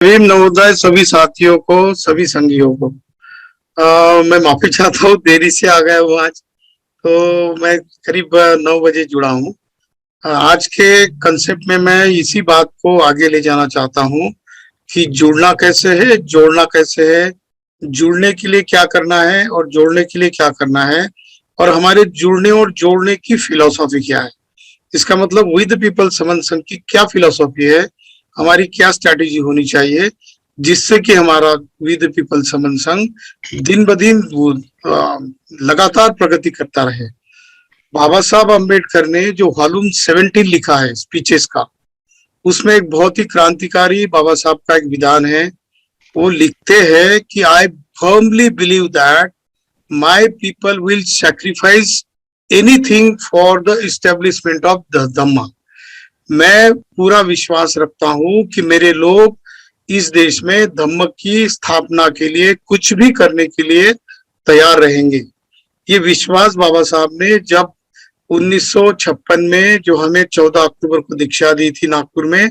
प्रेम नवोदय सभी साथियों को, सभी संगियों को। मैं माफी चाहता हूँ, देरी से आ गया हूँ आज। तो मैं करीब 9 बजे जुड़ा हूँ। आज के कंसेप्ट में मैं इसी बात को आगे ले जाना चाहता हूँ कि जुड़ना कैसे है, जोड़ना कैसे है, जुड़ने के लिए क्या करना है और जोड़ने के लिए क्या करना है, और हमारे जुड़ने और जोड़ने की फिलॉसफी क्या है। इसका मतलब विद पीपल समन संघ की क्या फिलॉसफी है, हमारी क्या स्ट्रैटेजी होनी चाहिए, जिससे कि हमारा विद पीपल समन संघ दिन ब दिन लगातार प्रगति करता रहे। बाबा साहब अम्बेडकर ने जो वॉल्यूम 17 लिखा है स्पीचेस का, उसमें एक बहुत ही क्रांतिकारी बाबा साहब का एक विधान है। वो लिखते हैं कि I firmly believe that my people will sacrifice anything for the establishment of the Dhamma. मैं पूरा विश्वास रखता हूं कि मेरे लोग इस देश में धम्म की स्थापना के लिए कुछ भी करने के लिए तैयार रहेंगे। ये विश्वास बाबा साहब ने जब 1956 में जो हमें 14 अक्टूबर को दीक्षा दी थी नागपुर में,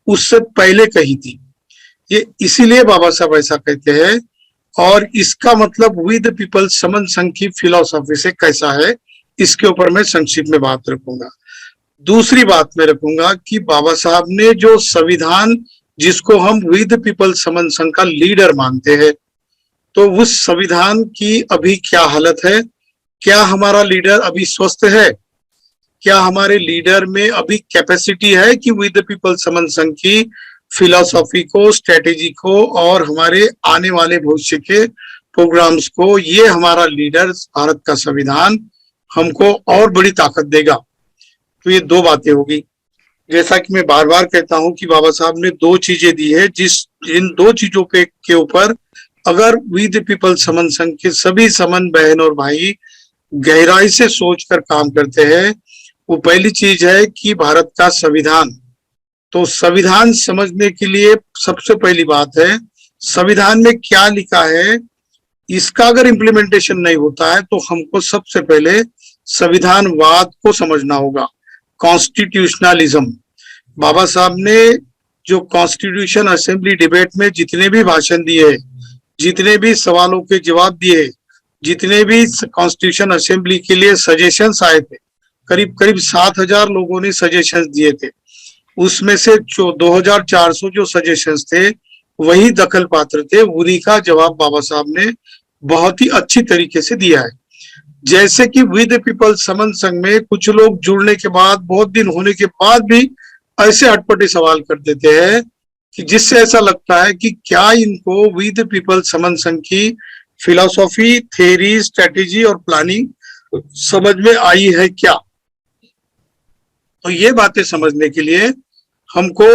उससे पहले कही थी। ये इसीलिए बाबा साहब ऐसा कहते हैं। और इसका मतलब विद पीपल समन संघ की फिलॉसफी से कैसा है, इसके ऊपर मैं संक्षिप्त में बात रखूंगा। दूसरी बात मैं रखूंगा कि बाबा साहब ने जो संविधान, जिसको हम विद पीपल समन संघ का लीडर मानते हैं, तो उस संविधान की अभी क्या हालत है। क्या हमारा लीडर अभी स्वस्थ है? क्या हमारे लीडर में अभी कैपेसिटी है कि विद पीपल समन संघ की फिलॉसफी को, स्ट्रेटेजी को और हमारे आने वाले भविष्य के प्रोग्राम्स को, ये हमारा लीडर भारत का संविधान हमको और बड़ी ताकत देगा। तो ये दो बातें होगी। जैसा कि मैं बार बार कहता हूं कि बाबा साहब ने दो चीजें दी है, इन दो चीजों के ऊपर अगर विद पीपल समन संघ के सभी समन बहन और भाई गहराई से सोचकर काम करते हैं, वो पहली चीज है कि भारत का संविधान। तो संविधान समझने के लिए सबसे पहली बात है, संविधान में क्या लिखा है, इसका अगर इम्प्लीमेंटेशन नहीं होता है तो हमको सबसे पहले संविधानवाद को समझना होगा, कॉन्स्टिट्यूशनलिज्म। बाबा साहब ने जो कॉन्स्टिट्यूशन असेंबली डिबेट में जितने भी भाषण दिए, जितने भी सवालों के जवाब दिए, जितने भी कॉन्स्टिट्यूशन असेंबली के लिए सजेशंस आए थे, करीब करीब 7,000 लोगों ने सजेशंस दिए थे। उसमें से 2,400 जो सजेशंस थे वही दखल पात्र थे, उन्हीं का जवाब बाबा साहब ने बहुत ही अच्छी तरीके से दिया है। जैसे कि विद पीपल समन संघ में कुछ लोग जुड़ने के बाद, बहुत दिन होने के बाद भी ऐसे अटपटे सवाल कर देते हैं कि जिससे ऐसा लगता है कि क्या इनको विद पीपल समन संघ की फिलॉसफी, थ्योरी, स्ट्रेटेजी और प्लानिंग समझ में आई है क्या। तो ये बातें समझने के लिए हमको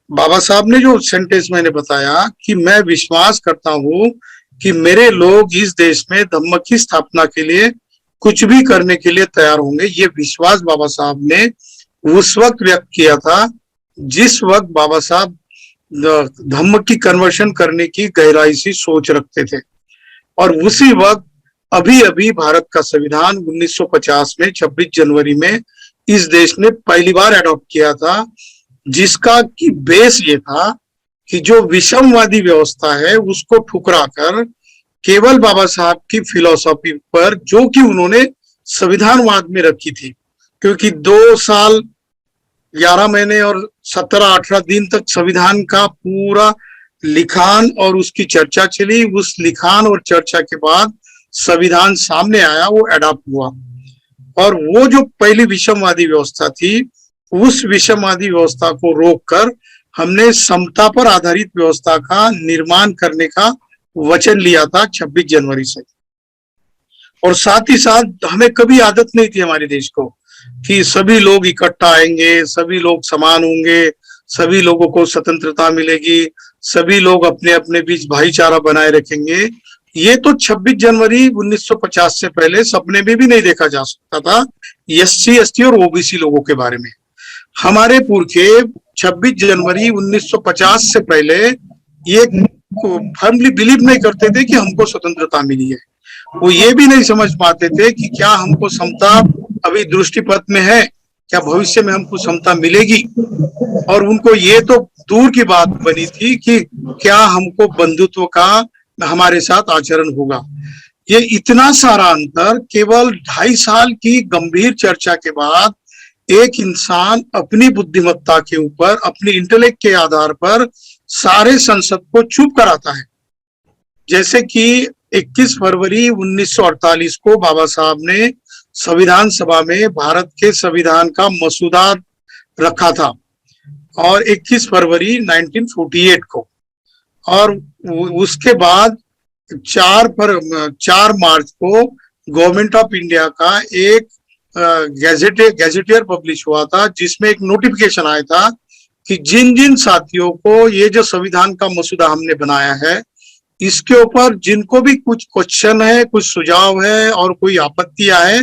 बाबा साहब ने जो सेंटेंस मैंने बताया कि मैं विश्वास करता हूं कि मेरे लोग इस देश में धम्म की स्थापना के लिए कुछ भी करने के लिए तैयार होंगे, ये विश्वास बाबा साहब ने उस वक्त व्यक्त किया था जिस वक्त बाबा साहब धम्म की कन्वर्शन करने की गहराई से सोच रखते थे। और उसी वक्त अभी अभी भारत का संविधान 1950 में 26 जनवरी में इस देश ने पहली बार अडॉप्ट किया था, जिसका की बेस ये था कि जो विषमवादी व्यवस्था है उसको ठुकरा कर केवल बाबा साहब की फिलॉसफी पर, जो कि उन्होंने संविधानवाद में रखी थी, क्योंकि 2 साल 11 महीने और 17-18 दिन तक संविधान का पूरा लिखान और उसकी चर्चा चली। उस लिखान और चर्चा के बाद संविधान सामने आया, वो अडॉप्ट हुआ। और वो जो पहली विषमवादी व्यवस्था थी, उस विषमवादी व्यवस्था को रोककर हमने समता पर आधारित व्यवस्था का निर्माण करने का वचन लिया था 26 जनवरी से। और साथ ही साथ हमें कभी आदत नहीं थी हमारे देश को कि सभी लोग इकट्ठा आएंगे, सभी लोग समान होंगे, सभी लोगों को स्वतंत्रता मिलेगी, सभी लोग अपने अपने बीच भाईचारा बनाए रखेंगे। ये तो 26 जनवरी 1950 से पहले सपने में भी नहीं देखा जा सकता था एससी, एसटी और ओबीसी लोगों के बारे में। हमारे पुरखे 26 जनवरी 1950 से पहले ये फर्मली बिलीव नहीं करते थे कि हमको स्वतंत्रता मिली है। वो ये भी नहीं समझ पाते थे कि क्या हमको समता अभी दृष्टिपथ में है, क्या भविष्य में हमको क्षमता मिलेगी? और उनको ये तो दूर की बात बनी थी कि क्या हमको बंधुत्व का हमारे साथ आचरण होगा। ये इतना सारा अंतर केवल 2.5 साल की गंभीर चर्चा के बाद एक इंसान अपनी बुद्धिमत्ता के ऊपर, अपनी इंटेलेक्ट के आधार पर सारे संसद को चुप कराता है। जैसे कि 21 फरवरी 1948 को बाबा साहब ने संविधान सभा में भारत के संविधान का मसूदा रखा था, और 21 फरवरी 1948 को, और उसके बाद 4 मार्च को गवर्नमेंट ऑफ इंडिया का एक गैजेटियर पब्लिश हुआ था, जिसमें एक नोटिफिकेशन आया था कि जिन जिन साथियों को ये जो संविधान का मसूदा हमने बनाया है, इसके ऊपर जिनको भी कुछ क्वेश्चन है, कुछ सुझाव है और कोई आपत्तियां है,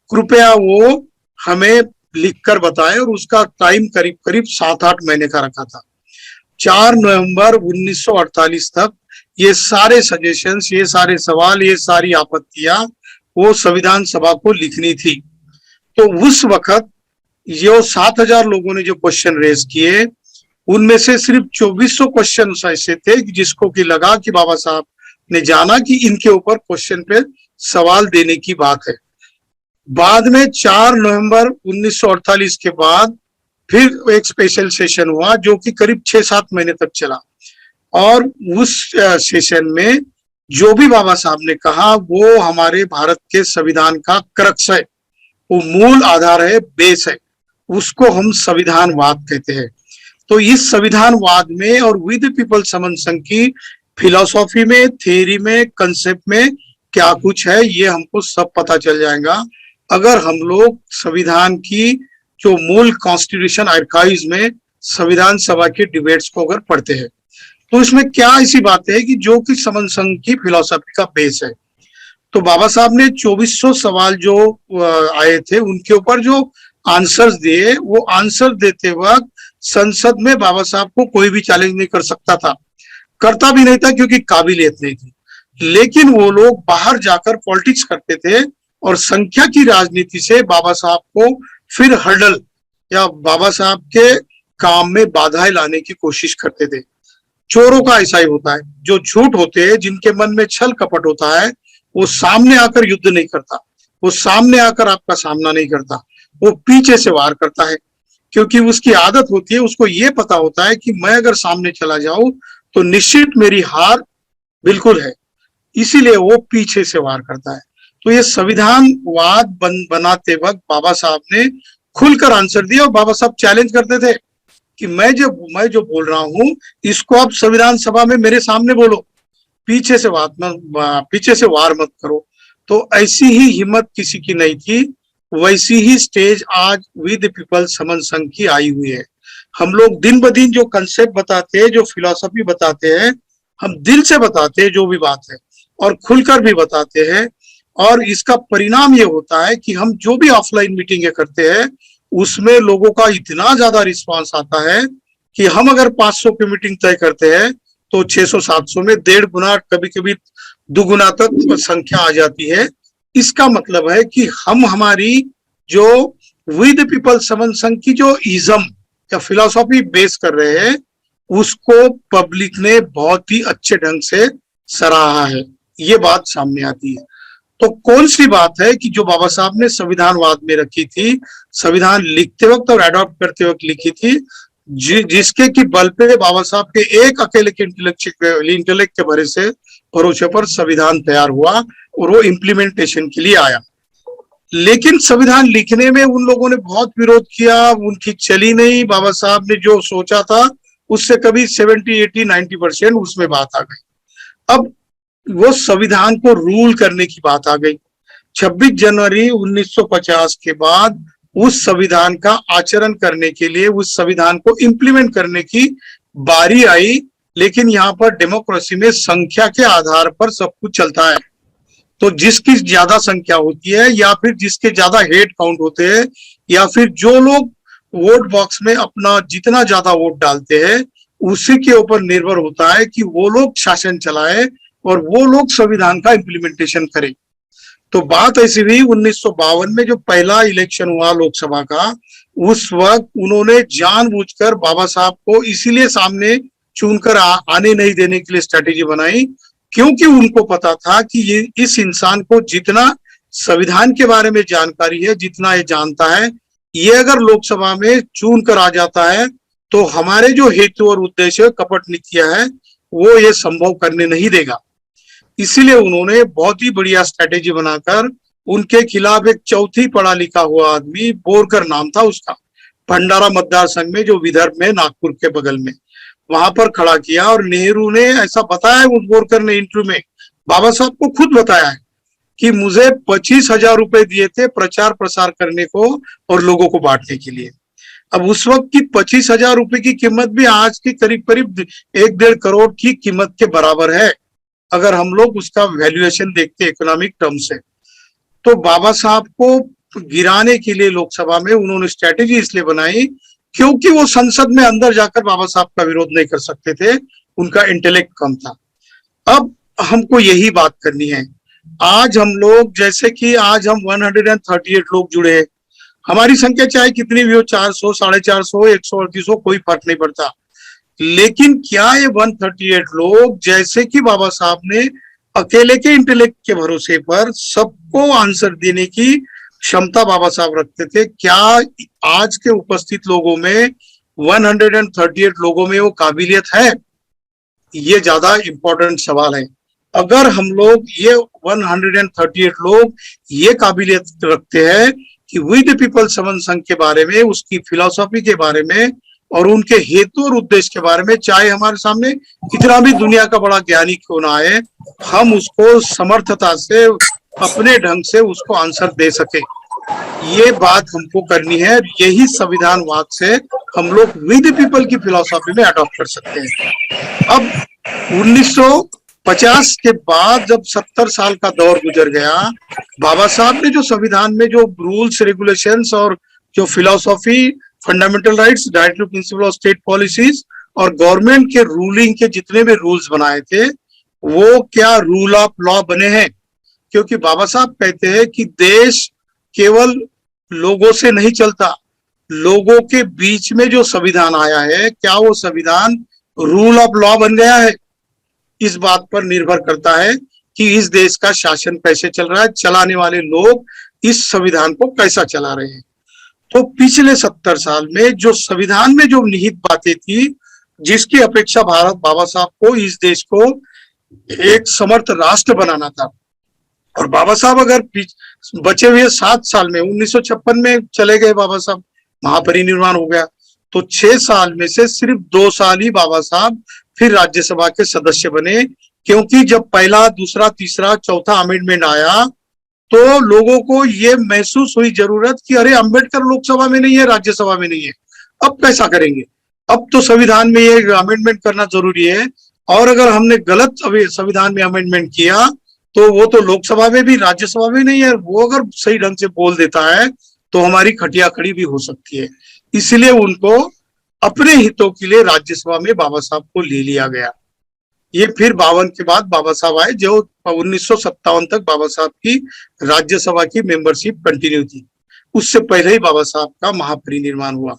कृपया वो हमें लिखकर बताएं। और उसका टाइम करीब करीब 7-8 महीने का रखा था। 4 नवंबर 1948 तक ये सारे सजेशंस, ये सारे सवाल, ये सारी आपत्तियां वो संविधान सभा को लिखनी थी। तो उस वक्त जो 7,000 लोगों ने जो क्वेश्चन रेज किए, उनमें से सिर्फ 2400 क्वेश्चन ऐसे थे जिसको कि लगा कि बाबा साहब ने जाना कि इनके ऊपर क्वेश्चन पे सवाल देने की बात है। बाद में 4 नवंबर 1948 के बाद फिर एक स्पेशल सेशन हुआ जो कि करीब 6-7 महीने तक चला, और उस सेशन में जो भी बाबा साहब ने कहा वो हमारे भारत के संविधान का क्रक्स है, वो मूल आधार है, बेस है, उसको हम संविधानवाद कहते हैं। तो इस संविधानवाद में और विद पीपल समन संघ की फिलॉसफी में, थ्योरी में, कंसेप्ट में क्या कुछ है, ये हमको सब पता चल जाएगा अगर हम लोग संविधान की जो मूल कॉन्स्टिट्यूशन आर्काइव्स में संविधान सभा के डिबेट्स को अगर पढ़ते हैं। तो इसमें क्या ऐसी बात है कि जो कि समन संघ की फिलॉसफी का बेस है। तो बाबा साहब ने 2400 सवाल जो आए थे उनके ऊपर जो आंसर्स दिए, वो आंसर देते वक्त संसद में बाबा साहब को कोई भी चैलेंज नहीं कर सकता था, करता भी नहीं था क्योंकि काबिलियत नहीं थी। लेकिन वो लोग बाहर जाकर पॉलिटिक्स करते थे और संख्या की राजनीति से बाबा साहब को फिर हर्डल या बाबा साहब के काम में बाधाएं लाने की कोशिश करते थे। चोरों का ऐसा ही होता है, जो झूठ होते हैं, जिनके मन में छल कपट होता है, वो सामने आकर युद्ध नहीं करता, वो सामने आकर आपका सामना नहीं करता, वो पीछे से वार करता है, क्योंकि उसकी आदत होती है, उसको ये पता होता है कि मैं अगर सामने चला जाऊं तो निश्चित मेरी हार बिल्कुल है, इसीलिए वो पीछे से वार करता है। तो ये संविधानवाद बनाते वक्त बाबा साहब ने खुलकर आंसर दिया, और बाबा साहब चैलेंज करते थे कि मैं जो बोल रहा हूं इसको आप संविधान सभा में मेरे सामने बोलो, पीछे से वार मत करो। तो ऐसी ही हिम्मत किसी की नहीं थी, वैसी ही स्टेज आज विद पीपल समन संघ की आई हुई है। हम लोग दिन ब दिन जो कंसेप्ट बताते हैं, जो फिलॉसफी बताते हैं, हम दिल से बताते हैं जो भी बात है, और खुलकर भी बताते हैं। और इसका परिणाम ये होता है कि हम जो भी ऑफलाइन मीटिंगें करते हैं उसमें लोगों का इतना ज्यादा रिस्पांस आता है कि हम अगर 500 की मीटिंग तय करते हैं तो 600-700 में 1.5 गुना, कभी कभी 2 गुना तक संख्या आ जाती है। इसका मतलब है कि हम हमारी जो विद पीपल समन संघ की जो इज्म या फिलॉसफी बेस कर रहे हैं उसको पब्लिक ने बहुत ही अच्छे ढंग से सराहा है, ये बात सामने आती है। तो कौन सी बात है कि जो बाबा साहब ने संविधानवाद में रखी थी, संविधान लिखते वक्त और एडॉप्ट करते वक्त लिखी थी, जिसके की बल पे बाबा साहब के एक अकेले के इंटेलेक्ट के भरोसे पर संविधान तैयार हुआ और वो इम्प्लीमेंटेशन के लिए आया। लेकिन संविधान लिखने में उन लोगों ने बहुत विरोध किया, उनकी चली नहीं। बाबा साहब ने जो सोचा था उससे कभी 70, 80, 90% उसमें बात आ गई। अब वो संविधान को रूल करने की बात आ गई। 26 जनवरी 1950 के बाद उस संविधान का आचरण करने के लिए, उस संविधान को इम्प्लीमेंट करने की बारी आई। लेकिन यहाँ पर डेमोक्रेसी में संख्या के आधार पर सब कुछ चलता है। तो जिसकी ज्यादा संख्या होती है, या फिर जिसके ज्यादा हेड काउंट होते हैं, या फिर जो लोग वोट बॉक्स में अपना जितना ज्यादा वोट डालते हैं, उसी के ऊपर निर्भर होता है कि वो लोग शासन चलाए और वो लोग संविधान का इम्प्लीमेंटेशन करें। तो बात ऐसी हुई 1952 में जो पहला इलेक्शन हुआ लोकसभा का, उस वक्त उन्होंने जानबूझकर बाबा साहब को इसीलिए सामने चुनकर आने नहीं देने के लिए स्ट्रेटेजी बनाई, क्योंकि उनको पता था कि ये इस इंसान को जितना संविधान के बारे में जानकारी है, जितना ये जानता है, ये अगर लोकसभा में चुन कर आ जाता है तो हमारे जो हेतु और उद्देश्य कपट नीतियां है वो ये संभव करने नहीं देगा। इसीलिए उन्होंने बहुत ही बढ़िया स्ट्रेटेजी बनाकर उनके खिलाफ एक चौथी पढ़ा लिखा हुआ आदमी, बोरकर नाम था उसका, भंडारा मतदार संघ में, जो विदर्भ में नागपुर के बगल में, वहां पर खड़ा किया। और नेहरू ने ऐसा बताया, उस बोरकर ने इंटरव्यू में बाबा साहब को खुद बताया है कि मुझे 25,000 रुपए दिए थे प्रचार प्रसार करने को और लोगों को बांटने के लिए। अब उस वक्त की 25,000 रुपए की कीमत भी आज की करीब करीब 1-1.5 करोड़ की कीमत के बराबर है, अगर हम लोग उसका वैल्यूएशन देखते इकोनॉमिक टर्म से। तो बाबा साहब को गिराने के लिए लोकसभा में उन्होंने स्ट्रेटेजी इसलिए बनाई क्योंकि वो संसद में अंदर जाकर बाबा साहब का विरोध नहीं कर सकते थे, उनका इंटेलेक्ट कम था। अब हमको यही बात करनी है। आज हम लोग, जैसे कि आज हम 138 लोग जुड़े हैं, हमारी संख्या चाहे कितनी भी हो, 400, 450, 138 हो, कोई फर्क नहीं पड़ता। लेकिन क्या ये 138 लोग, जैसे कि बाबा साहब ने अकेले के इंटेलेक्ट के भरोसे पर सबको आंसर देने की क्षमता बाबा साहब रखते थे, क्या आज के उपस्थित लोगों में, 138 लोगों में वो काबिलियत है? ये ज्यादा इंपॉर्टेंट सवाल है। अगर हम लोग ये 138 लोग ये काबिलियत रखते हैं कि वी द पीपल समन संघ के बारे में, उसकी फिलॉसफी के बारे में और उनके हेतु और उद्देश्य के बारे में, चाहे हमारे सामने कितना भी दुनिया का बड़ा ज्ञानी क्यों ना आए, हम उसको समर्थता से अपने ढंग से उसको आंसर दे सके, ये बात हमको करनी है। यही संविधानवाद से हम लोग वी द पीपल की फिलॉसफी में अडॉप्ट कर सकते हैं। अब 1950 के बाद जब 70 साल का दौर गुजर गया, बाबा साहब ने जो संविधान में जो रूल्स रेगुलेशंस और जो philosophy, fundamental rights, directive principle of state policies और गवर्नमेंट के रूलिंग के जितने भी रूल्स बनाए थे, वो क्या रूल ऑफ लॉ बने हैं? क्योंकि बाबा साहब कहते हैं कि देश केवल लोगों से नहीं चलता, लोगों के बीच में जो संविधान आया है, क्या वो संविधान रूल ऑफ लॉ बन गया है? इस बात पर निर्भर करता है कि इस देश का शासन कैसे चल रहा है, चलाने वाले लोग इस संविधान को कैसा चला रहे हैं। तो पिछले 70 साल में जो संविधान में जो निहित बातें थी, जिसकी अपेक्षा भारत, बाबा साहब को इस देश को एक समर्थ राष्ट्र बनाना था, और बाबा साहब अगर बचे हुए 7 साल में, 1956 में चले गए बाबा साहब, महापरिनिर्वाण हो गया, तो 6 साल में से सिर्फ 2 साल ही बाबा साहब फिर राज्यसभा के सदस्य बने, क्योंकि जब पहला, दूसरा, तीसरा, चौथा अमेंडमेंट आया तो लोगों को ये महसूस हुई जरूरत कि अरे अंबेडकर लोकसभा में नहीं है, राज्यसभा में नहीं है, अब कैसा करेंगे? अब तो संविधान में ये अमेंडमेंट करना जरूरी है, और अगर हमने गलत संविधान में अमेंडमेंट किया तो वो तो लोकसभा में भी, राज्यसभा में नहीं है, वो अगर सही ढंग से बोल देता है तो हमारी खटिया खड़ी भी हो सकती है। इसलिए उनको अपने हितों के लिए राज्यसभा में बाबा साहब को ले लिया गया। ये फिर 52 के बाद बाबा साहब आए, जो 1957 तक बाबा साहब की राज्यसभा की मेंबरशिप कंटिन्यू थी। उससे पहले ही बाबा साहब का महापरिनिर्वाण हुआ।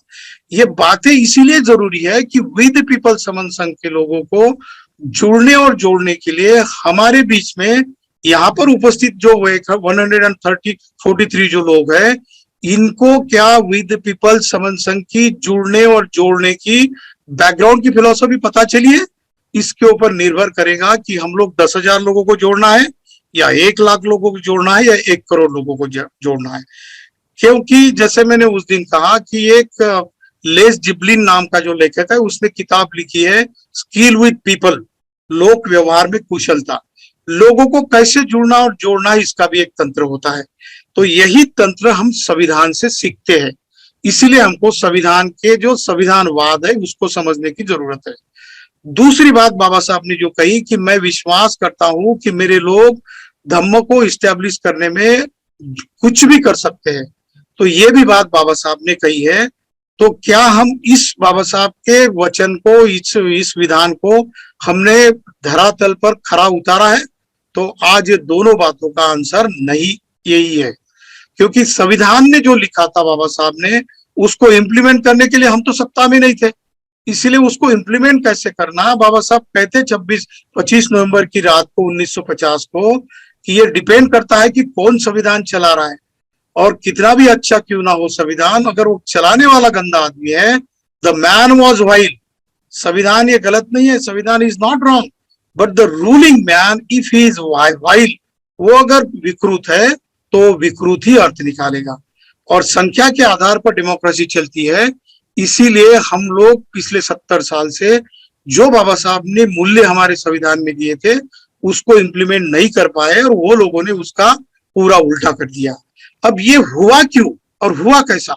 ये बातें इसीलिए जरूरी है कि वी द पीपल समन संघ के लोगों को जुड़ने और जोड़ने के लिए हमारे बीच में यहाँ पर उपस्थित जो 143 जो लोग हैं, इनको क्या वी द पीपल समन संघ की जुड़ने और जोड़ने की बैकग्राउंड की फिलॉसफी पता चली है? इसके ऊपर निर्भर करेगा कि हम लोग 10,000 लोगों को जोड़ना है या 1 लाख लोगों को जोड़ना है या 1 करोड़ लोगों को जोड़ना है। क्योंकि जैसे मैंने उस दिन कहा कि एक लेस जिबलिन नाम का जो लेखक है, उसने किताब लिखी है स्किल विद पीपल, लोक व्यवहार में कुशलता। लोगों को कैसे जुड़ना और जोड़ना, इसका भी एक तंत्र होता है। तो यही तंत्र हम संविधान से सीखते हैं। इसीलिए हमको संविधान के जो संविधानवाद है उसको समझने की जरूरत है। दूसरी बात बाबा साहब ने जो कही कि मैं विश्वास करता हूं कि मेरे लोग धम्म को इस्टेब्लिश करने में कुछ भी कर सकते हैं, तो ये भी बात बाबा साहब ने कही है। तो क्या हम इस बाबा साहब के वचन को, इस विधान को हमने धरातल पर खरा उतारा है? तो आज ये दोनों बातों का आंसर नहीं, यही है। क्योंकि संविधान ने जो लिखा था बाबा साहब ने, उसको इम्प्लीमेंट करने के लिए हम तो सत्ता में नहीं थे, इसलिए उसको इम्प्लीमेंट कैसे करना, बाबा साहब कहते 25 नवंबर की रात को 1950 को कि ये डिपेंड करता है कि कौन संविधान चला रहा है, और कितना भी अच्छा क्यों ना हो संविधान, अगर वो चलाने वाला गंदा आदमी है, द मैन वॉज वाइल। संविधान ये गलत नहीं है, संविधान is not wrong, but the ruling man if he is while, वो अगर विकृत है तो विकृत ही अर्थ निकालेगा। और संख्या के आधार पर डेमोक्रेसी चलती है, इसीलिए हम लोग पिछले 70 साल से जो बाबा साहब ने मूल्य हमारे संविधान में दिए थे उसको इम्प्लीमेंट नहीं कर पाए, और वो लोगों ने उसका पूरा उल्टा कर दिया। अब ये हुआ क्यों और हुआ कैसा?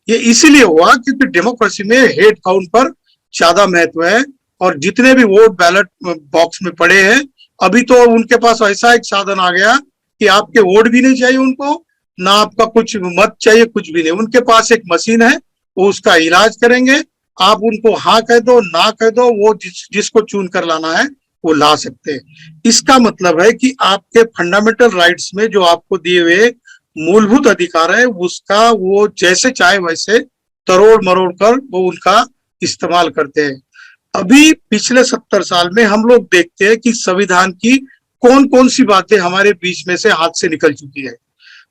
ये इसीलिए हुआ क्योंकि डेमोक्रेसी में हेड काउंट पर ज्यादा महत्व है, और जितने भी वोट बैलेट बॉक्स में पड़े हैं, अभी तो उनके पास ऐसा एक साधन आ गया कि आपके वोट भी नहीं चाहिए उनको, ना आपका कुछ मत चाहिए, कुछ भी नहीं, उनके पास एक मशीन है, वो उसका इलाज करेंगे। आप उनको हाँ कह दो, ना कह दो, वो जिसको चुन कर लाना है वो ला सकते हैं। इसका मतलब है कि आपके फंडामेंटल राइट्स में जो आपको दिए हुए मूलभूत अधिकार है, उसका वो जैसे चाहे वैसे तरोड़ मरोड़ कर वो उनका इस्तेमाल करते हैं। अभी पिछले 70 साल में हम लोग देखते हैं कि संविधान की कौन कौन सी बातें हमारे बीच में से हाथ से निकल चुकी है।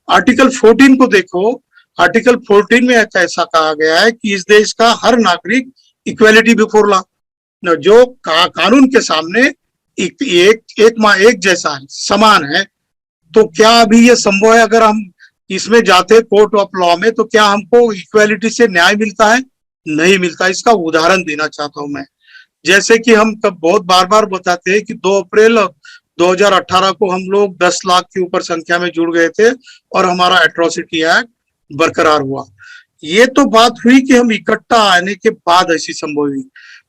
आर्टिकल 14 को देखो, आर्टिकल 14 में ऐसा कहा गया है कि इस देश का हर नागरिक इक्वेलिटी बिफोर लॉ, जो कानून के सामने एक जैसा है, समान है। तो क्या अभी ये संभव है, अगर हम इसमें जाते कोर्ट ऑफ लॉ में, तो क्या हमको इक्वेलिटी से न्याय मिलता है? नहीं मिलता। इसका उदाहरण देना चाहता हूं मैं। जैसे कि हम बहुत बार बार बताते हैं कि 2 अप्रैल 2018 को हम लोग 10 लाख के ऊपर संख्या में जुड़ गए थे और हमारा एट्रोसिटी एक्ट बरकरार हुआ। ये तो बात हुई कि हम इकट्ठा आने के बाद ऐसी संभव हुई,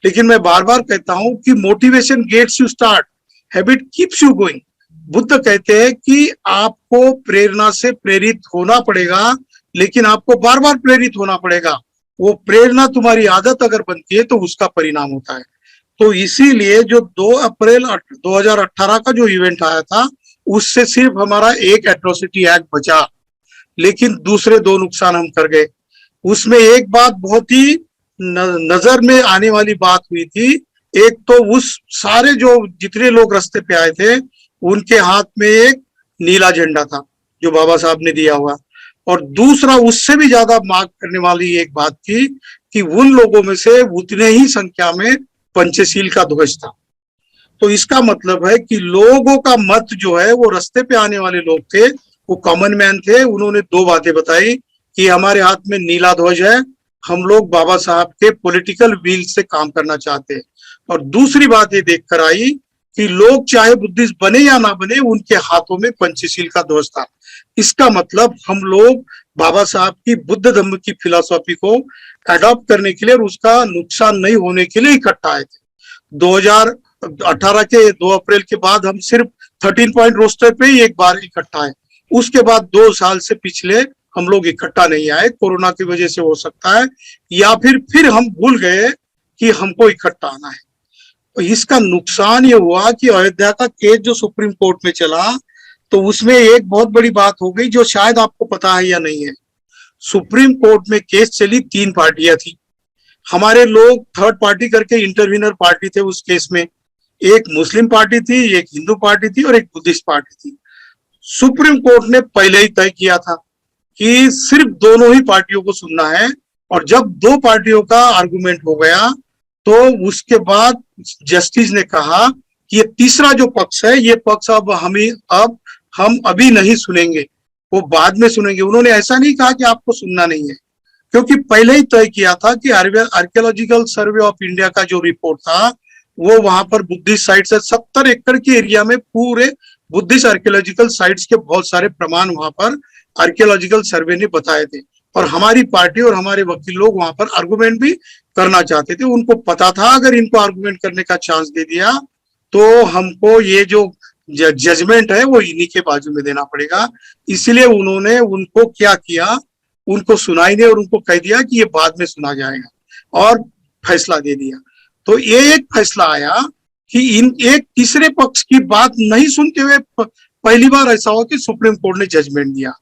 लेकिन मैं बार बार कहता हूं कि motivation gets you start, habit keeps you going. Buddha कहते हैं कि आपको प्रेरणा से प्रेरित होना पड़ेगा, लेकिन आपको बार बार प्रेरित होना पड़ेगा। वो प्रेरणा तुम्हारी आदत अगर बनती है तो उसका परिणाम होता है। तो इसीलिए जो 2 अप्रैल 2018 का जो इवेंट आया था, उससे सिर्फ हमारा एक एट्रोसिटी एक्ट बचा, लेकिन दूसरे 2 नुकसान हम कर गए। उसमें एक बात बहुत ही नजर में आने वाली बात हुई थी। एक तो उस सारे जो जितने लोग रास्ते पे आए थे, उनके हाथ में एक नीला झंडा था जो बाबा साहब ने दिया हुआ, और दूसरा उससे भी ज्यादा मार्क करने वाली एक बात थी कि उन लोगों में से उतने ही संख्या में पंचशील का ध्वज था। तो इसका मतलब है कि लोगों का मत जो है, वो रास्ते पे आने वाले लोग थे, वो कॉमन मैन थे। उन्होंने 2 बातें बताई कि हमारे हाथ में नीला ध्वज है, हम लोग बाबा साहब के पॉलिटिकल व्हील से काम करना चाहते हैं। और दूसरी बात ये देखकर आई कि लोग चाहे बुद्धिस्ट बने या ना बने, उनके हाथों में पंचशील का ध्वज था। इसका मतलब हम लोग बाबा साहब की बुद्ध धम्म की फिलॉसफी को अडॉप्ट करने के लिए और उसका नुकसान नहीं होने के लिए इकट्ठा आए थे। 2018 के 2 अप्रैल के बाद हम सिर्फ 13 पॉइंट रोस्टर पे ही एक बार इकट्ठा आए। उसके बाद 2 साल से पिछले हम लोग इकट्ठा नहीं आए, कोरोना की वजह से हो सकता है, या फिर हम भूल गए कि हमको इकट्ठा आना है। तो इसका नुकसान ये हुआ कि अयोध्या का केस जो सुप्रीम कोर्ट में चला, तो उसमें एक बहुत बड़ी बात हो गई जो शायद आपको पता है या नहीं है। सुप्रीम कोर्ट में केस चली, 3 पार्टियां थी। हमारे लोग थर्ड पार्टी करके इंटरवीनर पार्टी थे उस केस में। एक मुस्लिम पार्टी थी, एक हिंदू पार्टी थी और एक बुद्धिस्ट पार्टी थी। सुप्रीम कोर्ट ने पहले ही तय किया था कि सिर्फ दोनों ही पार्टियों को सुनना है, और जब 2 पार्टियों का आर्गुमेंट हो गया तो उसके बाद जस्टिस ने कहा कि ये तीसरा जो पक्ष है, ये पक्ष अब हम अभी नहीं सुनेंगे, वो बाद में सुनेंगे। उन्होंने ऐसा नहीं कहा कि आपको सुनना नहीं है, क्योंकि पहले ही तय किया था कि आर्कियोलॉजिकल सर्वे ऑफ इंडिया का जो रिपोर्ट था, वो वहां पर बुद्धिस्ट साइट्स है, 70 एकड़ के एरिया में पूरे बुद्धिस्ट आर्कियोलॉजिकल साइट्स के बहुत सारे प्रमाण वहां पर आर्कियोलॉजिकल सर्वे ने बताए थे। और हमारी पार्टी और हमारे वकील लोग वहां पर आर्गुमेंट भी करना चाहते थे। उनको पता था अगर इनको आर्गुमेंट करने का चांस दे दिया तो हमको ये जो जजमेंट है वो इन्हीं के बाजू में देना पड़ेगा। इसलिए उन्होंने उनको क्या किया, उनको सुनाई नहीं और उनको कह दिया कि ये बाद में सुना जाएगा, और फैसला दे दिया। तो ये एक फैसला आया कि इन एक तीसरे पक्ष की बात नहीं सुनते हुए पहली बार ऐसा हुआ कि सुप्रीम कोर्ट ने जजमेंट दिया।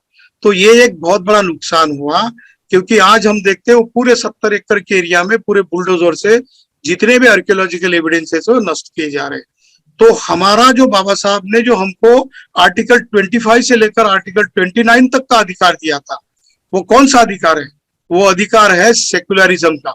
तो ये एक बहुत बड़ा नुकसान हुआ, क्योंकि आज हम देखते हैं वो पूरे 70 एकड़ के एरिया में पूरे बुलडोजर से जितने भी आर्कियोलॉजिकल एविडेंसेस है वो नष्ट किए जा रहे हैं। तो हमारा जो बाबा साहब ने जो हमको आर्टिकल 25 से लेकर आर्टिकल 29 तक का अधिकार दिया था, वो कौन सा अधिकार है? वो अधिकार है सेक्युलरिज्म का।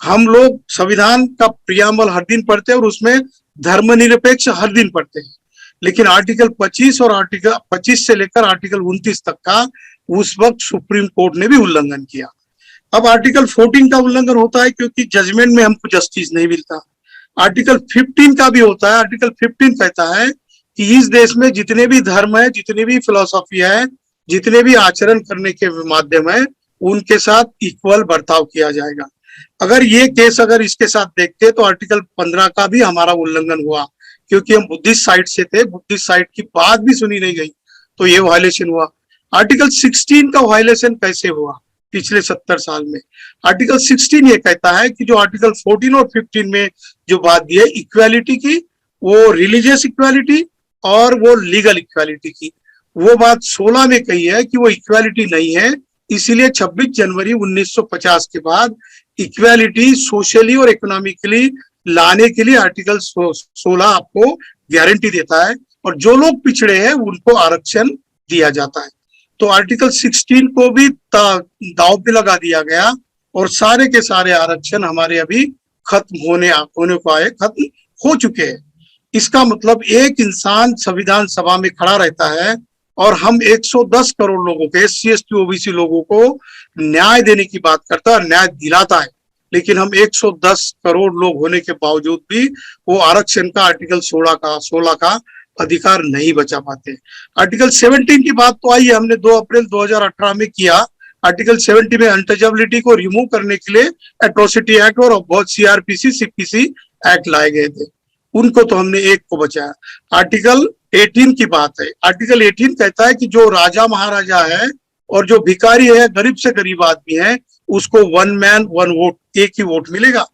हम लोग संविधान का प्रियम्बल हर दिन पढ़ते हैं और उसमें धर्मनिरपेक्ष हर दिन पढ़ते हैं, लेकिन आर्टिकल 25 और आर्टिकल 25 से लेकर आर्टिकल 29 तक का उस वक्त सुप्रीम कोर्ट ने भी उल्लंघन किया। अब आर्टिकल 14 का उल्लंघन होता है क्योंकि जजमेंट में हमको जस्टिस नहीं मिलता। आर्टिकल 15 का भी होता है। आर्टिकल 15 कहता है कि इस देश में जितने भी धर्म है, जितनी भी फिलोसॉफी है, जितने भी आचरण करने के माध्यम है, उनके साथ इक्वल बर्ताव किया जाएगा। अगर ये केस अगर इसके साथ देखते तो आर्टिकल 15 का भी हमारा उल्लंघन हुआ, क्योंकि हम बुद्धिस्ट साइड से थे, बुद्धिस्ट साइड की बात भी सुनी नहीं गई, तो ये वायलेशन हुआ। आर्टिकल 16 का वायलेशन कैसे हुआ पिछले 70 साल में? आर्टिकल 16 ये कहता है कि जो आर्टिकल 14 और 15 में जो बात दी है इक्वालिटी की, वो रिलीजियस इक्वालिटी और वो लीगल इक्वालिटी की, वो बात 16 में कही है कि वो इक्वालिटी नहीं है। इसीलिए 26 जनवरी 1950 के बाद इक्वालिटी सोशली और इकोनॉमिकली लाने के लिए आर्टिकल 16 आपको गारंटी देता है, और जो लोग पिछड़े हैं उनको आरक्षण दिया जाता है। तो आर्टिकल 16 को भी दांव पे लगा दिया गया और सारे के सारे आरक्षण हमारे अभी खत्म होने को आए, खत्म हो चुके हैं। इसका मतलब एक इंसान संविधान सभा में खड़ा रहता है और हम 110 करोड़ लोगों के SC ST OBC लोगों को न्याय देने की बात करता है, न्याय दिलाता है, लेकिन हम 110 करोड़ लोग होने के बावजूद भी वो आरक्षण का आर्टिकल 16 का अधिकार नहीं बचा पाते। आर्टिकल 17 की बात तो आई है, हमने 2 अप्रैल 2018 में किया। आर्टिकल 70 में अनटचेबिलिटी को रिमूव करने के लिए एट्रोसिटी एक्ट और बहुत CRPC CPC एक्ट लाए गए थे, उनको तो हमने एक को बचाया। आर्टिकल 18 की बात है। आर्टिकल 18 कहता है कि जो राजा महाराजा है और जो भिखारी है, गरीब से गरीब आदमी है, उसको 1 मैन 1 वोट, एक ही वोट मिलेगा।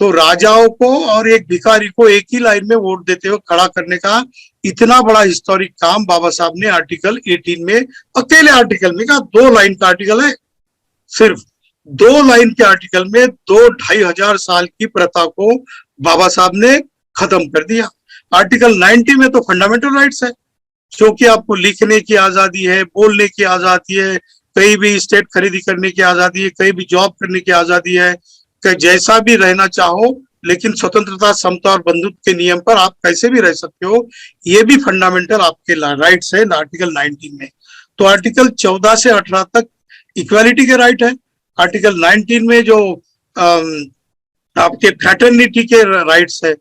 तो राजाओं को और एक भिखारी को एक ही लाइन में वोट देते हुए खड़ा करने का इतना बड़ा हिस्टोरिक काम बाबा साहब ने आर्टिकल 18 में, अकेले आर्टिकल में, का 2 लाइन का आर्टिकल है, सिर्फ 2 लाइन के आर्टिकल में 2-2.5 हजार साल की प्रथा को बाबा साहब ने खत्म कर दिया। आर्टिकल 90 में तो फंडामेंटल राइट्स है, जो कि आपको लिखने की आजादी है, बोलने की आजादी है, कहीं भी स्टेट खरीदी करने की आजादी है, कहीं भी जॉब करने की आजादी है, जैसा भी रहना चाहो, लेकिन स्वतंत्रता, समता और बंधुत्व के नियम पर आप कैसे भी रह सकते हो, ये भी फंडामेंटल आपके राइट्स है आर्टिकल 19 में। तो आर्टिकल 14 से 18 तक इक्वालिटी के राइट है। आर्टिकल 19 में जो आपके फ्रैटर्निटी के राइट्स है,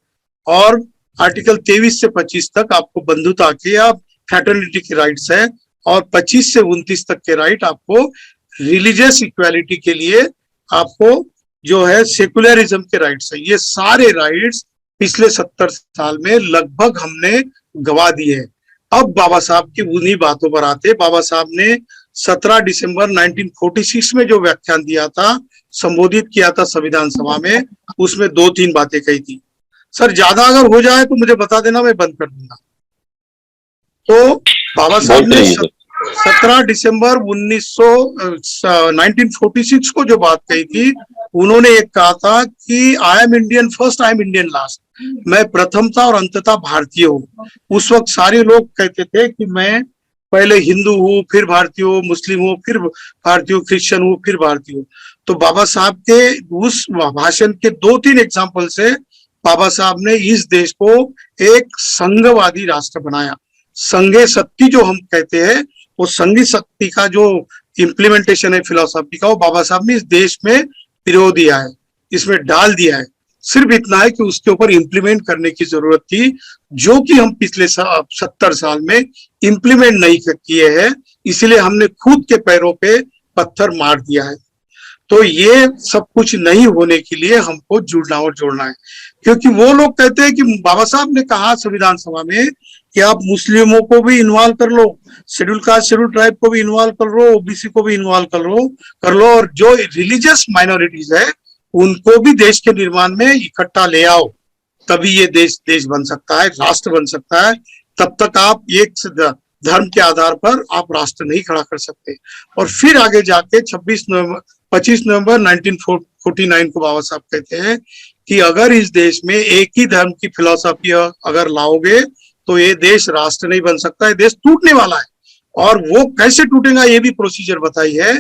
और आर्टिकल 23 से 25 तक आपको बंधुता के या फ्रैटर्निटी के राइट्स है, और 25 से 29 तक के राइट आपको रिलीजियस इक्वालिटी के लिए आपको जो है सेकुलरिज्म के राइट्स है। ये सारे राइट्स पिछले 70 साल में लगभग हमने गवा दिए हैं। अब बाबा साहब की उन्हीं बातों पर आते। बाबा साहब ने 17 दिसंबर 1946 में जो व्याख्यान दिया था, संबोधित किया था संविधान सभा में, उसमें 2-3 बातें कही थी। सर ज्यादा अगर हो जाए तो मुझे बता देना, मैं बंद कर दूंगा। तो बाबा साहब ने 17 दिसंबर 1946 को जो बात कही थी, उन्होंने एक कहा था कि I am Indian first, I am Indian last, मैं प्रथम था और अंततः भारतीय हूँ। उस वक्त सारे लोग कहते थे कि मैं पहले हिंदू हूँ, फिर भारतीय हूँ, मुस्लिम हूँ, फिर भारतीय हूँ, क्रिश्चियन हूँ, फिर भारतीय हूँ। तो बाबा साहब के उस भाषण के 2-3 एग्जाम्पल से बाबा साहब ने इस देश को एक संघवादी राष्ट्र बनाया। संघे शक्ति जो हम कहते हैं, वो संघी शक्ति का जो इम्प्लीमेंटेशन है फिलोसॉफी का, वो बाबा साहब ने इस देश में पिरो दिया है, इसमें डाल दिया है। सिर्फ इतना है कि उसके ऊपर इम्प्लीमेंट करने की जरूरत थी, जो कि हम पिछले 70 साल में इम्प्लीमेंट नहीं किए हैं, इसलिए हमने खुद के पैरों पे पत्थर मार दिया है। तो ये सब कुछ नहीं होने के लिए हमको जुड़ना और जोड़ना है, क्योंकि वो लोग कहते हैं कि बाबा साहब ने कहा संविधान सभा में कि आप मुस्लिमों को भी इन्वॉल्व कर लो, शेड्यूल कास्ट शेड्यूल ट्राइब को भी इन्वॉल्व कर लो, OBC को भी इन्वॉल्व कर लो, और जो रिलीजियस माइनॉरिटीज है उनको भी देश के निर्माण में इकट्ठा ले आओ, तभी ये देश देश बन सकता है, राष्ट्र बन सकता है। तब तक आप एक धर्म के आधार पर आप राष्ट्र नहीं खड़ा कर सकते। और फिर आगे जाके 25 नवंबर 1949 को बाबा साहब कहते हैं कि अगर इस देश में एक ही धर्म की फिलॉसफी अगर लाओगे तो ये देश राष्ट्र नहीं बन सकता, ये देश टूटने वाला है। और वो कैसे टूटेगा ये भी प्रोसीजर बताई है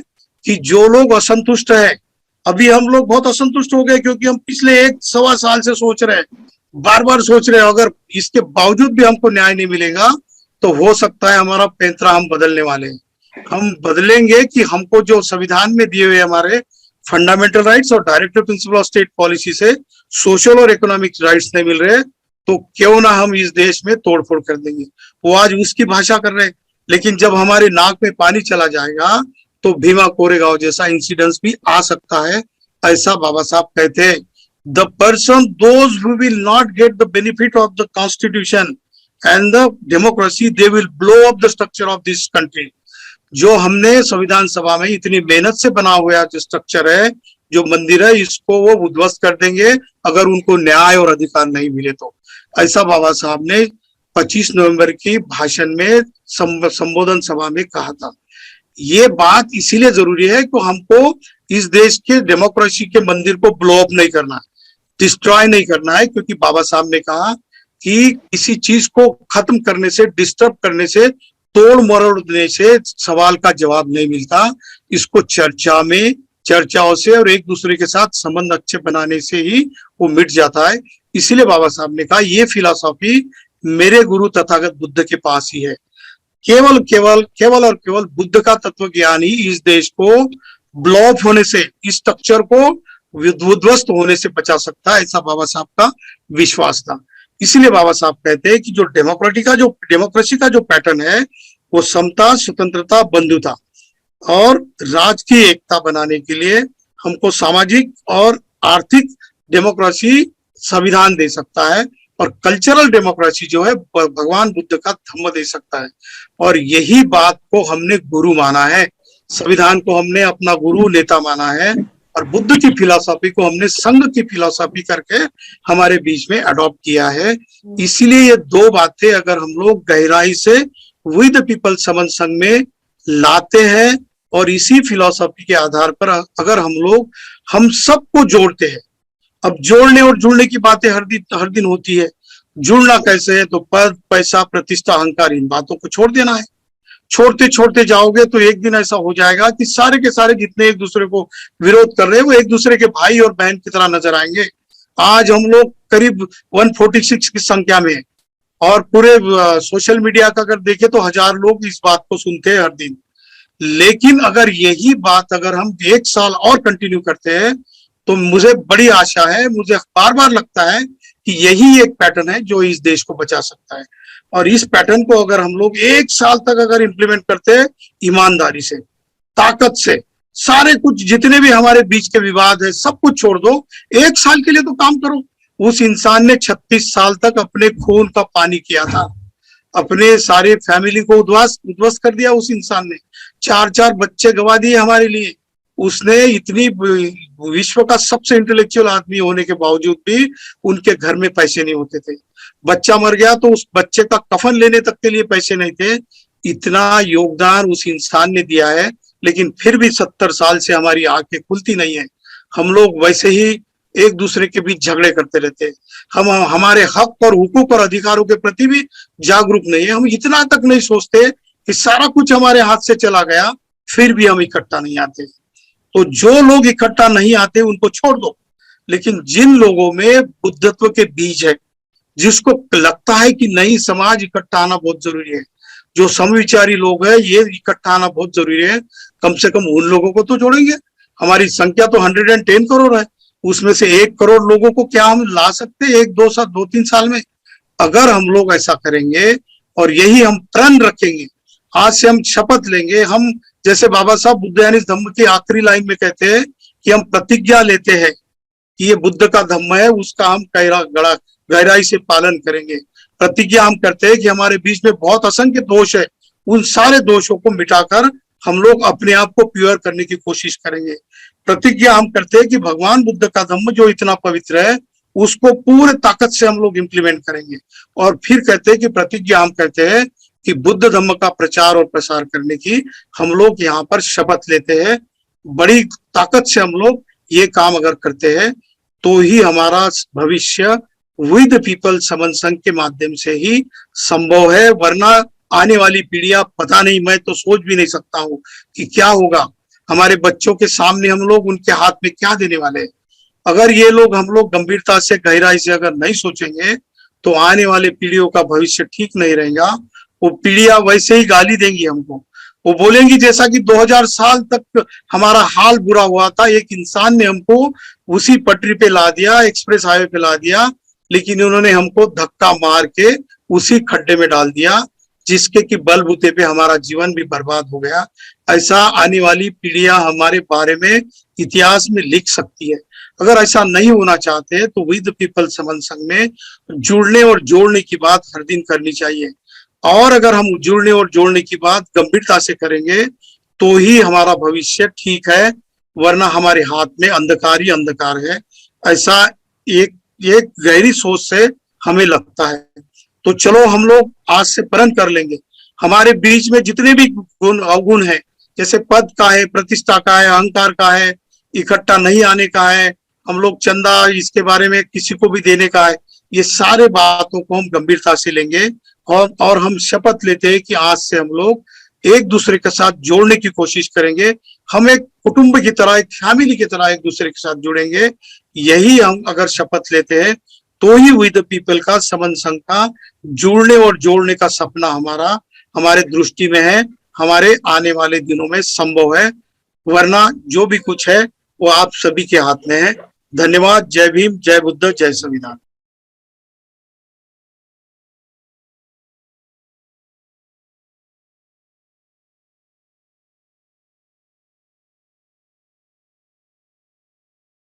कि जो लोग असंतुष्ट है, अभी हम लोग बहुत असंतुष्ट हो गए क्योंकि हम पिछले 1-1.25 साल से सोच रहे हैं, बार बार सोच रहे हैं, अगर इसके बावजूद भी हमको न्याय नहीं मिलेगा तो हो सकता है हमारा पैंतरा हम बदलने वाले हैं। हम बदलेंगे कि हमको जो संविधान में दिए हुए हमारे फंडामेंटल राइट्स और directive principle of state policy से सोशल और इकोनॉमिक राइट्स नहीं मिल रहे, तो क्यों ना हम इस देश में तोड़फोड़ कर देंगे। वो आज उसकी भाषा कर रहे हैं, लेकिन जब हमारे नाक में पानी चला जाएगा तो भीमा कोरेगांव जैसा इंसिडेंस भी आ सकता है, ऐसा बाबा साहब कहते हैं। The person those who will not get the benefit of the constitution and the democracy, they will blow up the structure of this country. जो हमने संविधान सभा में इतनी मेहनत से बना हुआ जो स्ट्रक्चर है, जो मंदिर है, इसको वो उद्ध्वस्त कर देंगे अगर उनको न्याय और अधिकार नहीं मिले तो। ऐसा बाबा साहब ने 25 नवंबर की भाषण में संबोधन सभा में कहा था। ये बात इसीलिए जरूरी है कि हमको इस देश के डेमोक्रेसी के मंदिर को ब्लो अप नहीं करना है, डिस्ट्रॉय नहीं करना है, क्योंकि बाबा साहब ने कहा कि किसी चीज को खत्म करने से, डिस्टर्ब करने से, तोड़ मरोड़ने से सवाल का जवाब नहीं मिलता। इसको चर्चाओं से और एक दूसरे के साथ संबंध अच्छे बनाने से ही वो मिट जाता है। इसीलिए बाबा साहब ने कहा ये फिलॉसफी मेरे गुरु तथागत बुद्ध के पास ही है। केवल और केवल बुद्ध का तत्व ज्ञान ही इस देश को ब्लॉक होने से, इस स्ट्रक्चर को उद्ध्वस्त होने से बचा सकता है, ऐसा बाबा साहब का विश्वास था। इसीलिए बाबा साहब कहते हैं कि जो डेमोक्रेसी का जो पैटर्न है वो समता, स्वतंत्रता, बंधुता और राज की एकता बनाने के लिए हमको सामाजिक और आर्थिक डेमोक्रेसी संविधान दे सकता है, और कल्चरल डेमोक्रेसी जो है भगवान बुद्ध का धम्म दे सकता है। और यही बात को हमने गुरु माना है, संविधान को हमने अपना गुरु नेता माना है, और बुद्ध की फिलॉसफी को हमने संघ की फिलॉसफी करके हमारे बीच में अडॉप्ट किया है। इसीलिए ये दो बातें अगर हम लोग गहराई से वी द पीपल समन संघ में लाते हैं और इसी फिलॉसफी के आधार पर अगर हम सबको जोड़ते हैं। अब जोड़ने और जुड़ने की बातें हर दिन होती है। जुड़ना कैसे है? तो पद, पैसा, प्रतिष्ठा, अहंकार, इन बातों को छोड़ देना है। छोड़ते छोड़ते जाओगे तो एक दिन ऐसा हो जाएगा कि सारे के सारे जितने एक दूसरे को विरोध कर रहे हैं वो एक दूसरे के भाई और बहन की तरह नजर आएंगे। आज हम लोग करीब 146 की संख्या में, और पूरे सोशल मीडिया का अगर देखें तो 1000 लोग इस बात को सुनते हैं हर दिन। लेकिन अगर यही बात अगर हम 1 साल और कंटिन्यू करते हैं तो मुझे बड़ी आशा है, मुझे बार बार लगता है कि यही एक पैटर्न है जो इस देश को बचा सकता है। और इस पैटर्न को अगर हम लोग 1 साल तक अगर इम्प्लीमेंट करते हैं ईमानदारी से, ताकत से, सारे कुछ जितने भी हमारे बीच के विवाद है सब कुछ छोड़ दो, 1 साल के लिए तो काम करो। उस इंसान ने 36 साल तक अपने खून का पानी किया था, अपने सारे फैमिली को उद्ध्वस्त कर दिया। उस इंसान ने 4 बच्चे गवा दिए हमारे लिए। उसने इतनी विश्व का सबसे इंटेलेक्चुअल आदमी होने के बावजूद भी उनके घर में पैसे नहीं होते थे। बच्चा मर गया तो उस बच्चे का कफन लेने तक के लिए पैसे नहीं थे। इतना योगदान उस इंसान ने दिया है, लेकिन फिर भी 70 साल से हमारी आंखें खुलती नहीं है। हम लोग वैसे ही एक दूसरे के बीच झगड़े करते रहते हैं। हम हमारे हक और हुकूक और अधिकारों के प्रति भी जागरूक नहीं है। हम इतना तक नहीं सोचते कि सारा कुछ हमारे हाथ से चला गया, फिर भी हम इकट्ठा नहीं आते। तो जो लोग इकट्ठा नहीं आते उनको छोड़ दो, लेकिन जिन लोगों में बुद्धत्व के बीज है, जिसको लगता है कि नहीं समाज इकट्ठा आना बहुत जरूरी है, जो समविचारी लोग हैं ये इकट्ठा आना बहुत जरूरी है, कम से कम उन लोगों को तो जोड़ेंगे। हमारी संख्या तो 110 करोड़ है, उसमें से 1 करोड़ लोगों को क्या हम ला सकते हैं 2-3 साल में? अगर हम लोग ऐसा करेंगे और यही हम प्रण रखेंगे, आज से हम शपथ लेंगे, हम जैसे बाबा साहब बुद्धायनिक धम्म की आखिरी लाइन में कहते हैं कि हम प्रतिज्ञा लेते हैं कि ये बुद्ध का धम्म है, उसका हम गहराई से पालन करेंगे। प्रतिज्ञा हम करते हैं कि हमारे बीच में बहुत असंख्य दोष है, उन सारे दोषों को मिटाकर हम लोग अपने आप को प्योर करने की कोशिश करेंगे। प्रतिज्ञा हम करते हैं कि भगवान बुद्ध का धम्म जो इतना पवित्र है उसको पूरे ताकत से हम लोग इम्प्लीमेंट करेंगे। और फिर कहते हैं कि प्रतिज्ञा हम करते हैं कि बुद्ध धम्म का प्रचार और प्रसार करने की हम लोग यहाँ पर शपथ लेते हैं। बड़ी ताकत से हम लोग ये काम अगर करते हैं तो ही हमारा भविष्य विद पीपल समन संघ के माध्यम से ही संभव है, वरना आने वाली पीढ़ियां पता नहीं, मैं तो सोच भी नहीं सकता हूँ कि क्या होगा। हमारे बच्चों के सामने हम लोग उनके हाथ में क्या देने वाले हैं। अगर ये लोग हम लोग गंभीरता से गहराई से अगर नहीं सोचेंगे तो आने वाले पीढ़ियों का भविष्य ठीक नहीं रहेगा। वो पीढ़ियां वैसे ही गाली देंगी हमको, वो बोलेंगी जैसा कि 2000 साल तक हमारा हाल बुरा हुआ था, एक इंसान ने हमको उसी पटरी पे ला दिया, एक्सप्रेस हाईवे पे ला दिया, लेकिन उन्होंने हमको धक्का मार के उसी खड्डे में डाल दिया जिसके कि बलबूते पे हमारा जीवन भी बर्बाद हो गया। ऐसा आने वाली पीढ़ियां हमारे बारे में इतिहास में लिख सकती है। अगर ऐसा नहीं होना चाहते तो विद पीपल समन संघ में जुड़ने और जोड़ने की बात हर दिन करनी चाहिए। और अगर हम जुड़ने और जोड़ने की बात गंभीरता से करेंगे तो ही हमारा भविष्य ठीक है, वरना हमारे हाथ में अंधकार ही अंधकार है। ऐसा एक एक गहरी सोच से हमें लगता है। तो चलो हम लोग आज से प्रण कर लेंगे, हमारे बीच में जितने भी गुण अवगुण है, जैसे पद का है, प्रतिष्ठा का है, अहंकार का है, इकट्ठा नहीं आने का है, हम लोग चंदा इसके बारे में किसी को भी देने का है, ये सारे बातों को हम गंभीरता से लेंगे। और हम शपथ लेते हैं कि आज से हम लोग एक दूसरे के साथ जोड़ने की कोशिश करेंगे। हम एक कुटुंब की तरह, एक फैमिली की तरह एक दूसरे के साथ जुड़ेंगे। यही हम अगर शपथ लेते हैं तो ही विद पीपल का समन संघ का जुड़ने और जोड़ने का सपना हमारे दृष्टि में है, हमारे आने वाले दिनों में संभव है, वरना जो भी कुछ है वो आप सभी के हाथ में है। धन्यवाद। जय भीम, जय बुद्ध, जय संविधान।